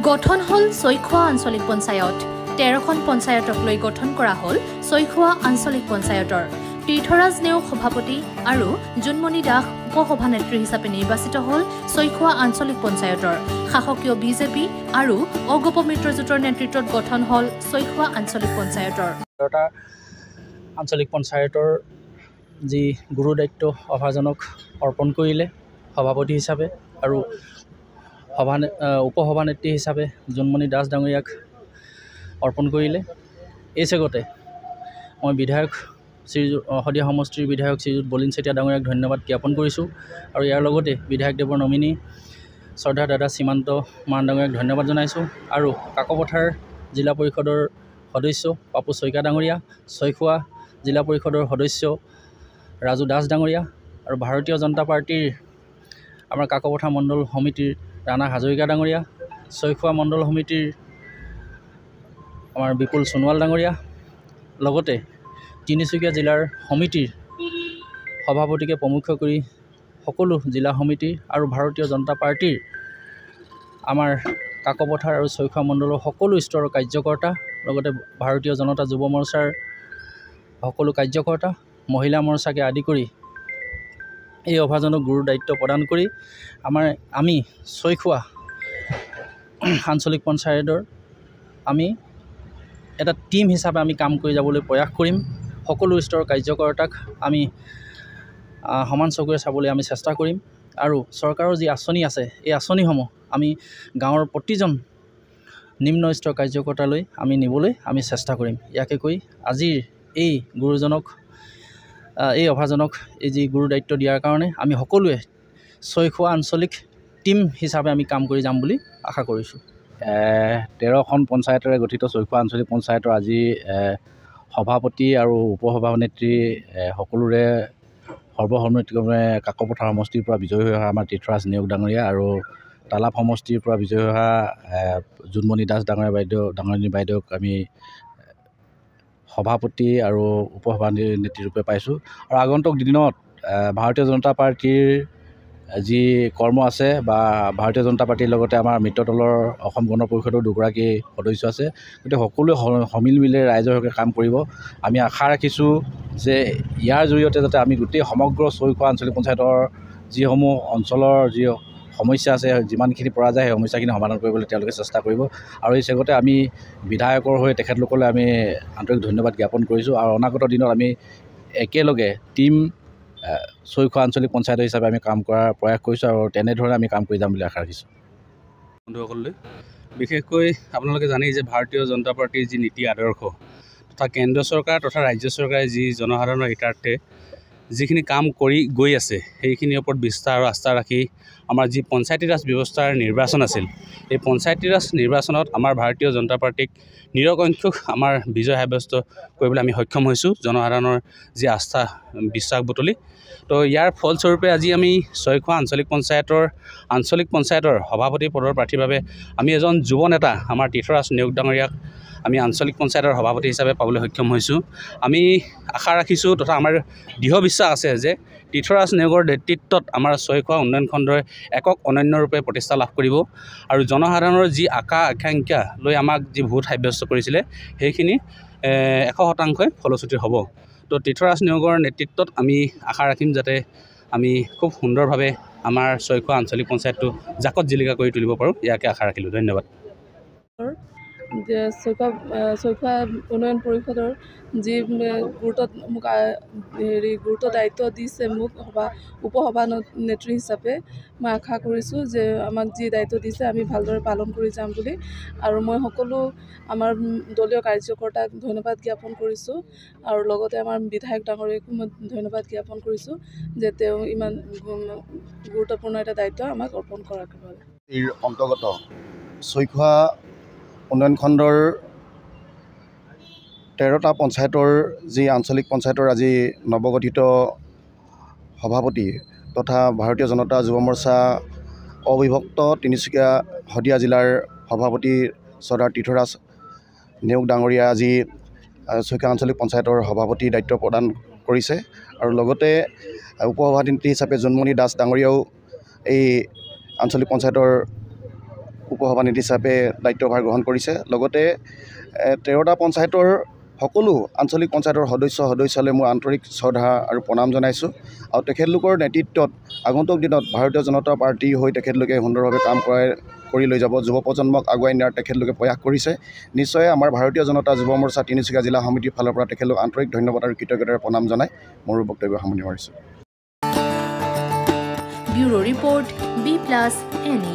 গঠন হল ছৈখোৱা আঞ্চলিক পঞ্চায়ত 13খন পঞ্চায়তক লৈ গঠন কৰা হল ছৈখোৱা আঞ্চলিক পঞ্চায়তৰ তীৰ্থৰাজ নেওগ সভাপতি আৰু জুনমণি দাস উপসভানেত্ৰী হিচাপে নিৰ্বাচিত হল ছৈখোৱা আঞ্চলিক পঞ্চায়তৰ শাসকীয় বিজেপি আৰু অগপ মিত্ৰজোঁটৰ নেতৃত্বত গঠন হল ছৈখোৱা আঞ্চলিক পঞ্চায়তৰ আঞ্চলিক পঞ্চায়তৰ যি গুৰু দায়িত্ব সভাজনক অৰ্পণ কৰিলে সভাপতি হিচাপে আৰু উপসভানেত্ৰী হিচাপে জুনমণি দাস ডাঙৰীয়াক অৰ্পণ কৰিলে। এই চেগতে মই বিধায়ক শদিয়া সমষ্টিৰ বিধায়ক শ্ৰীযুত বলিন চেতিয়া ডাঙৰীয়াক ধন্যবাদ জ্ঞাপন কৰিছোঁ আৰু ইয়াৰ লগতে বিধায়কদেৱৰ নমিনী শ্ৰদ্ধা দাদা সীমান্ত মান ডাঙৰীয়াক ধন্যবাদ জনাইছোঁ আৰু কাকপথাৰ জিলা পৰিষদৰ সদস্য পাপু শইকীয়া ডাঙৰীয়া, ছৈখোৱা জিলা পৰিষদৰ সদস্য ৰাজু দাস ডাঙৰীয়া আৰু ভাৰতীয় জনতা পাৰ্টিৰ আমাৰ কাকপথাৰ মণ্ডল সমিতিৰ ৰাণা হাজৰিকা ডাঙৰীয়া, ছৈখোৱা মণ্ডল সমিতিৰ আমাৰ বিপুল সোণোৱাল ডাঙৰীয়া, লগতে তিনিচুকীয়া জিলাৰ সমিতিৰ সভাপতিকে প্ৰমুখ কৰি সকলো জিলা সমিতি আৰু ভাৰতীয় জনতা পাৰ্টিৰ আমাৰ কাকপথাৰ আৰু ছৈখোৱা মণ্ডলৰ সকলো স্তৰৰ কাৰ্যকৰ্তা, লগতে ভাৰতীয় জনতা যুৱ মৰ্চাৰ সকলো কাৰ্যকৰ্তা, মহিলা মৰ্চাকে আদি কৰি এই অভাজনক গুৰু দায়িত্ব প্ৰদান কৰি আমি ছৈখোৱা আঞ্চলিক পঞ্চায়তৰ আমি এটা টিম হিচাপে আমি কাম কৰি যাবলৈ প্ৰয়াস কৰিম। সকলো স্তৰৰ কাৰ্যকৰ্তাক আমি সমান চকুৰে চাবলৈ আমি চেষ্টা কৰিম আৰু চৰকাৰৰ যি আঁচনি আছে এই আঁচনিসমূহ আমি গাঁৱৰ প্ৰতিজন নিম্ন স্তৰৰ কাৰ্যকৰ্তালৈ আমি নিবলৈ আমি চেষ্টা কৰিম। ইয়াকে কৈ আজিৰ এই গুৰুজনক এই অভাজনক এই যি গুৰু দায়িত্ব দিয়াৰ কাৰণে আমি সকলোৱে ছৈখোৱা আঞ্চলিক টিম হিচাপে আমি কাম কৰি যাম বুলি আশা কৰিছোঁ। 13খন পঞ্চায়তেৰে গঠিত ছৈখোৱা আঞ্চলিক পঞ্চায়তৰ আজি সভাপতি আৰু উপসভানেত্ৰী সকলোৰে সৰ্বসন্মতিক্ৰমে কাকপথাৰ সমষ্টিৰ পৰা বিজয়ী হৈ অহা আমাৰ তীৰ্থৰাজ নেওগ ডাঙৰীয়া আৰু তালাপ সমষ্টিৰ পৰা বিজয়ী হৈ অহা জুনমণি দাস ডাঙৰীয়া বাইদেউক আমি সভাপতি আৰু উপসভানেত্ৰী ৰূপে পাইছোঁ আৰু আগন্তুক দিনত ভাৰতীয় জনতা পাৰ্টীৰ যি কৰ্ম আছে বা ভাৰতীয় জনতা পাৰ্টীৰ লগতে আমাৰ মিত্ৰ দলৰ অসম গণ পৰিষদৰ দুগৰাকী সদস্য আছে, গতিকে সকলোৱে সমিল মিলে ৰাইজৰ হকে কাম কৰিব। আমি আশা ৰাখিছোঁ যে ইয়াৰ জৰিয়তে যাতে আমি গোটেই সমগ্ৰ ছৈখোৱা আঞ্চলিক পঞ্চায়তৰ যিসমূহ অঞ্চলৰ যি সমস্যা আছে যিমানখিনি পৰা যায় সেই সমস্যাখিনি সমাধান কৰিবলৈ তেওঁলোকে চেষ্টা কৰিব আৰু এই চেগতে আমি বিধায়কৰ হৈ তেখেতলোকলৈ আমি আন্তৰিক ধন্যবাদ জ্ঞাপন কৰিছোঁ আৰু অনাগত দিনত আমি একেলগে টিম ছৈখোৱা আঞ্চলিক পঞ্চায়ত হিচাপে আমি কাম কৰাৰ প্ৰয়াস কৰিছোঁ আৰু তেনেধৰণে আমি কাম কৰি যাম বুলি আশা ৰাখিছোঁ। বন্ধুসকললৈ বিশেষকৈ আপোনালোকে জানেই যে ভাৰতীয় জনতা পাৰ্টীৰ যি নীতি আদৰ্শ তথা কেন্দ্ৰ চৰকাৰ তথা ৰাজ্য চৰকাৰে যি জনসাধাৰণৰ হিতাৰ্থে যিখিনি কাম কৰি গৈ আছে সেইখিনিৰ ওপৰত বিশ্বাস আৰু আস্থা ৰাখি আমাৰ যি পঞ্চায়তী ৰাজ ব্যৱস্থাৰ নিৰ্বাচন আছিল এই পঞ্চায়তী ৰাজ নিৰ্বাচনত আমাৰ ভাৰতীয় জনতা পাৰ্টীক নিৰংকুশ আমাৰ বিজয় সাব্যস্ত কৰিবলৈ আমি সক্ষম হৈছোঁ জনসাধাৰণৰ যি আস্থা বিশ্বাস বুটলি। তো ইয়াৰ ফলস্বৰূপে আজি আমি ছৈখোৱা আঞ্চলিক পঞ্চায়তৰ সভাপতি পদৰ প্ৰাৰ্থীৰ বাবে আমি এজন যুৱ নেতা আমাৰ তীৰ্থৰাজ নেওগ ডাঙৰীয়াক আমি আঞ্চলিক পঞ্চায়তৰ সভাপতি হিচাপে পাবলৈ সক্ষম হৈছোঁ। আমি আশা ৰাখিছোঁ তথা আমাৰ দৃঢ় বিশ্বাস আছে যে তীৰ্থৰাজ নেওগৰ নেতৃত্বত আমাৰ ছৈখোৱা উন্নয়ন খণ্ডই একক অনন্য ৰূপে প্ৰতিষ্ঠা লাভ কৰিব আৰু জনসাধাৰণৰ যি আকাংক্ষা লৈ আমাক যি ভোট সাব্যস্ত কৰিছিলে সেইখিনি 100% ফলশ্ৰুতি হ'ব। তো তীৰ্থৰাজ নেওগৰ নেতৃত্বত আমি আশা ৰাখিম যাতে আমি খুব সুন্দৰভাৱে আমাৰ ছৈখোৱা আঞ্চলিক পঞ্চায়তটো জাকত জিলিকা কৰি তুলিব পাৰোঁ, ইয়াকে আশা ৰাখিলোঁ। ধন্যবাদ। ছৈখোৱা উন্নয়ন পৰিষদৰ যি গুৰুত্ব দায়িত্ব দিছে মোক উপসভানেত্ৰী হিচাপে মই আশা কৰিছোঁ যে আমাক যি দায়িত্ব দিছে আমি ভালদৰে পালন কৰি যাম বুলি আৰু মই সকলো আমাৰ দলীয় কাৰ্যকৰ্তাক ধন্যবাদ জ্ঞাপন কৰিছোঁ আৰু লগতে আমাৰ বিধায়ক ডাঙৰীয়াকো মই ধন্যবাদ জ্ঞাপন কৰিছোঁ যে তেওঁ ইমান গুৰুত্বপূৰ্ণ এটা দায়িত্ব আমাক অৰ্পণ কৰাৰ বাবে। এই অন্তৰ্গত ছৈখোৱা উন্নয়ন খণ্ডৰ 13টা পঞ্চায়তৰ যি আঞ্চলিক পঞ্চায়তৰ আজি নৱগঠিত সভাপতি তথা ভাৰতীয় জনতা যুৱ মৰ্চা অবিভক্ত তিনিচুকীয়া শদিয়া জিলাৰ সভাপতি শ্ৰদ্ধাৰ তীৰ্থৰাজ নেওগ ডাঙৰীয়া আজি ছৈখোৱা আঞ্চলিক পঞ্চায়তৰ সভাপতি দায়িত্ব প্ৰদান কৰিছে আৰু লগতে উপসভানেত্ৰী হিচাপে জুনমণি দাস ডাঙৰীয়াও এই আঞ্চলিক পঞ্চায়তৰ উপসভানেত্ৰী হিচাপে দায়িত্বভাৰ গ্ৰহণ কৰিছে। লগতে 13টা পঞ্চায়তৰ সকলো আঞ্চলিক পঞ্চায়তৰ সদস্যলৈ মোৰ আন্তৰিক শ্ৰদ্ধা আৰু প্ৰণাম জনাইছোঁ। আৰু তেখেতলোকৰ নেতৃত্বত আগন্তুক দিনত ভাৰতীয় জনতা পাৰ্টীৰ হৈ তেখেতলোকে সুন্দৰভাৱে কাম কৰি লৈ যাব। যুৱ প্ৰজন্মক আগুৱাই নিয়াৰ তেখেতলোকে প্ৰয়াস কৰিছে। নিশ্চয় আমাৰ ভাৰতীয় জনতা যুৱ মৰ্চা তিনিচুকীয়া জিলা সমিতিৰ ফালৰ পৰা তেখেতলোক আন্তৰিক ধন্যবাদ আৰু কৃতজ্ঞতাৰে প্ৰণাম জনাই মোৰ বক্তব্য সামৰণি মাৰিছোঁ। Bureau report B+NE